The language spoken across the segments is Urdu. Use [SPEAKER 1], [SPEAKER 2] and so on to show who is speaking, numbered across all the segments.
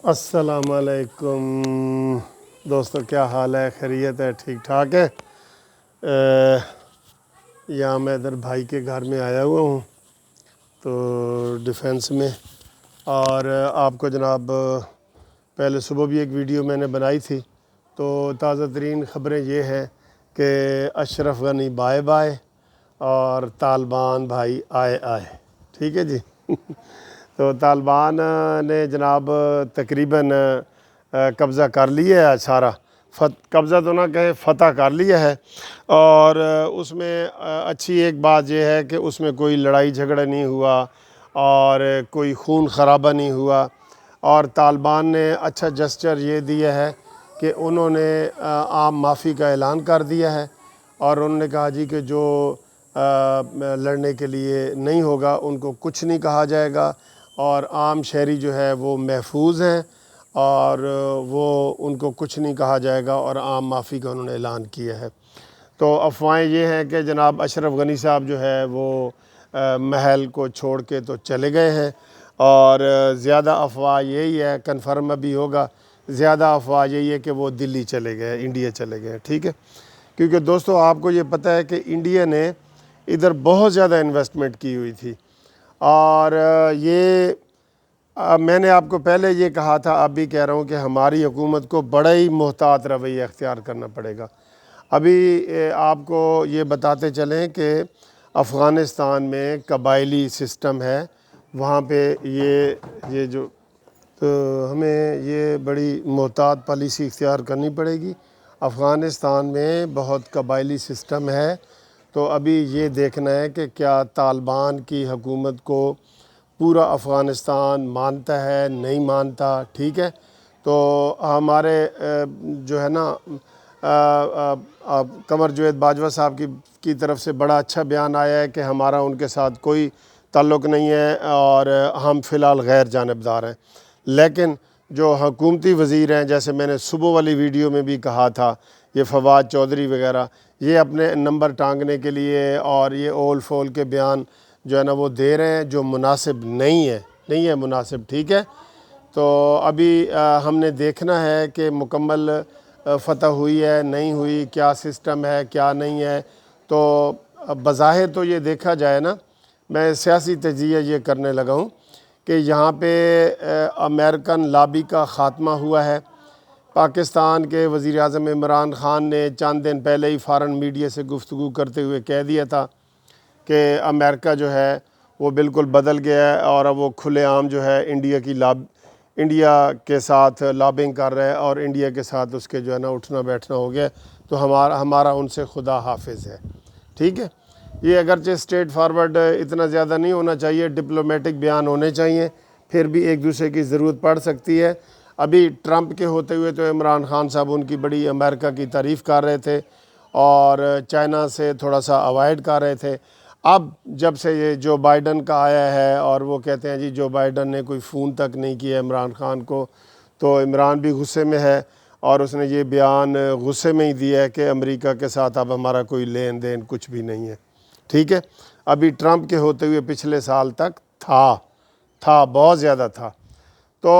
[SPEAKER 1] السلام علیکم دوستو، کیا حال ہے؟ خیریت ہے؟ ٹھیک ٹھاک ہے؟ یہاں میں ادھر بھائی کے گھر میں آیا ہوا ہوں تو ڈیفینس میں، اور آپ کو جناب پہلے صبح بھی ایک ویڈیو میں نے بنائی تھی، تو تازہ ترین خبریں یہ ہیں کہ اشرف غنی بائے بائے اور طالبان بھائی آئے آئے. ٹھیک ہے جی. تو طالبان نے جناب تقریباً قبضہ کر لیا ہے سارا. قبضہ تو نہ کہے، فتح کر لیا ہے. اور اس میں اچھی ایک بات یہ ہے کہ اس میں کوئی لڑائی جھگڑا نہیں ہوا اور کوئی خون خرابہ نہیں ہوا. اور طالبان نے اچھا جسچر یہ دیا ہے کہ انہوں نے عام معافی کا اعلان کر دیا ہے، اور انہوں نے کہا جی کہ جو لڑنے کے لیے نہیں ہوگا ان کو کچھ نہیں کہا جائے گا، اور عام شہری جو ہے وہ محفوظ ہیں اور وہ ان کو کچھ نہیں کہا جائے گا، اور عام معافی کا انہوں نے اعلان کیا ہے. تو افواہیں یہ ہیں کہ جناب اشرف غنی صاحب جو ہے وہ محل کو چھوڑ کے تو چلے گئے ہیں، اور زیادہ افواہ یہی ہے، کنفرم ابھی ہوگا، زیادہ افواہ یہی ہے کہ وہ دلی چلے گئے، انڈیا چلے گئے. ٹھیک ہے، کیونکہ دوستو آپ کو یہ پتہ ہے کہ انڈیا نے ادھر بہت زیادہ انویسٹمنٹ کی ہوئی تھی. اور یہ میں نے آپ کو پہلے یہ کہا تھا، اب بھی کہہ رہا ہوں کہ ہماری حکومت کو بڑا ہی محتاط رویہ اختیار کرنا پڑے گا. ابھی آپ کو یہ بتاتے چلیں کہ افغانستان میں قبائلی سسٹم ہے، وہاں پہ یہ جو تو ہمیں یہ بڑی محتاط پالیسی اختیار کرنی پڑے گی. افغانستان میں بہت قبائلی سسٹم ہے، تو ابھی یہ دیکھنا ہے کہ کیا طالبان کی حکومت کو پورا افغانستان مانتا ہے نہیں مانتا. ٹھیک ہے، تو ہمارے جو ہے نا قمر جوید باجوہ صاحب کی طرف سے بڑا اچھا بیان آیا ہے کہ ہمارا ان کے ساتھ کوئی تعلق نہیں ہے اور ہم فی الحال غیر جانبدار ہیں. لیکن جو حکومتی وزیر ہیں، جیسے میں نے صبح والی ویڈیو میں بھی کہا تھا، یہ فواد چودھری وغیرہ، یہ اپنے نمبر ٹانگنے کے لیے اور یہ اول فول کے بیان جو ہے نا وہ دے رہے ہیں، جو مناسب نہیں ہے مناسب. ٹھیک ہے، تو ابھی ہم نے دیکھنا ہے کہ مکمل فتح ہوئی ہے نہیں ہوئی، کیا سسٹم ہے کیا نہیں ہے. تو بظاہر تو یہ دیکھا جائے نا، میں سیاسی تجزیہ یہ کرنے لگا ہوں کہ یہاں پہ امریکن لابی کا خاتمہ ہوا ہے. پاکستان کے وزیر اعظم عمران خان نے چند دن پہلے ہی فارن میڈیا سے گفتگو کرتے ہوئے کہہ دیا تھا کہ امریکہ جو ہے وہ بالکل بدل گیا ہے، اور اب وہ کھلے عام جو ہے انڈیا کے ساتھ لابنگ کر رہا ہے، اور انڈیا کے ساتھ اس کے جو ہے نا اٹھنا بیٹھنا ہو گیا. تو ہمارا ان سے خدا حافظ ہے. ٹھیک ہے، یہ اگرچہ اسٹریٹ فارورڈ اتنا زیادہ نہیں ہونا چاہیے، ڈپلومیٹک بیان ہونے چاہیے، پھر بھی ایک دوسرے کی ضرورت پڑ سکتی ہے. ابھی ٹرمپ کے ہوتے ہوئے تو عمران خان صاحب ان کی بڑی امریکہ کی تعریف کر رہے تھے اور چائنا سے تھوڑا سا اوائڈ کر رہے تھے. اب جب سے یہ جو بائیڈن کا آیا ہے اور وہ کہتے ہیں جی جو بائیڈن نے کوئی فون تک نہیں کیا عمران خان کو، تو عمران بھی غصے میں ہے، اور اس نے یہ بیان غصے میں ہی دیا ہے کہ امریکہ کے ساتھ اب ہمارا کوئی لین دین کچھ بھی نہیں ہے. ٹھیک ہے، ابھی ٹرمپ کے ہوتے ہوئے پچھلے سال تک تھا بہت زیادہ تھا. تو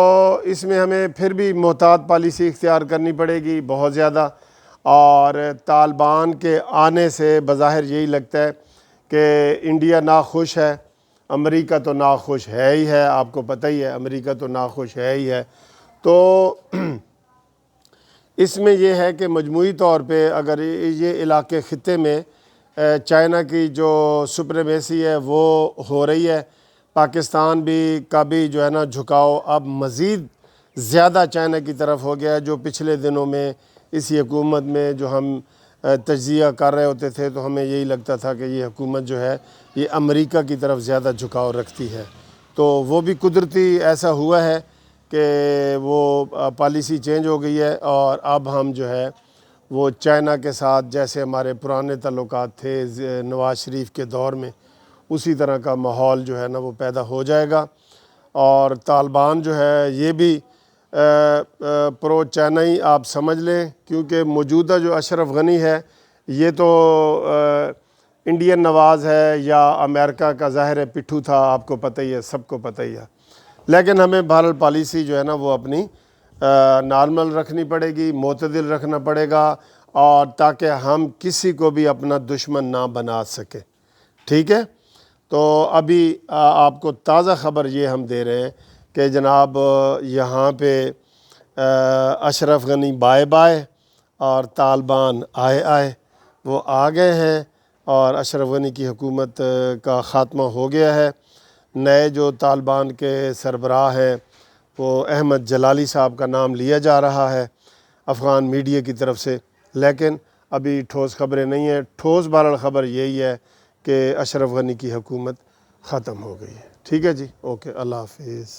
[SPEAKER 1] اس میں ہمیں پھر بھی محتاط پالیسی اختیار کرنی پڑے گی بہت زیادہ. اور طالبان کے آنے سے بظاہر یہی لگتا ہے کہ انڈیا ناخوش ہے، امریکہ تو ناخوش ہے ہی ہے، آپ کو پتہ ہی ہے امریکہ تو ناخوش ہے ہی ہے. تو اس میں یہ ہے کہ مجموعی طور پہ اگر یہ علاقے خطے میں چائنا کی جو سپریمیسی ہے وہ ہو رہی ہے، پاکستان کا بھی جو ہے نا جھکاؤ اب مزید زیادہ چائنا کی طرف ہو گیا ہے. جو پچھلے دنوں میں اسی حکومت میں جو ہم تجزیہ کر رہے ہوتے تھے تو ہمیں یہی لگتا تھا کہ یہ حکومت جو ہے یہ امریکہ کی طرف زیادہ جھکاؤ رکھتی ہے. تو وہ بھی قدرتی ایسا ہوا ہے کہ وہ پالیسی چینج ہو گئی ہے، اور اب ہم جو ہے وہ چائنا کے ساتھ جیسے ہمارے پرانے تعلقات تھے نواز شریف کے دور میں، اسی طرح کا ماحول جو ہے نا وہ پیدا ہو جائے گا. اور طالبان جو ہے یہ بھی پرو چائنائی آپ سمجھ لیں، کیونکہ موجودہ جو اشرف غنی ہے یہ تو انڈین نواز ہے یا امریکہ کا ظاہر پٹھو تھا، آپ کو پتہ ہی ہے، سب کو پتہ ہی ہے. لیکن ہمیں بہرحال پالیسی جو ہے نا وہ اپنی نارمل رکھنی پڑے گی، معتدل رکھنا پڑے گا، اور تاکہ ہم کسی کو بھی اپنا دشمن نہ بنا سکے، ٹھیک ہے۔ تو ابھی آپ کو تازہ خبر یہ ہم دے رہے ہیں کہ جناب یہاں پہ اشرف غنی بائے بائے اور طالبان آئے آئے، وہ آ گئے ہیں اور اشرف غنی کی حکومت کا خاتمہ ہو گیا ہے۔ نئے جو طالبان کے سربراہ ہیں وہ احمد جلالی صاحب کا نام لیا جا رہا ہے افغان میڈیا کی طرف سے، لیکن ابھی ٹھوس خبریں نہیں ہیں۔ ٹھوس بہرحال خبر یہی ہے کہ اشرف غنی کی حکومت ختم ہو گئی ہے، ٹھیک ہے جی، اوکے، اللہ حافظ۔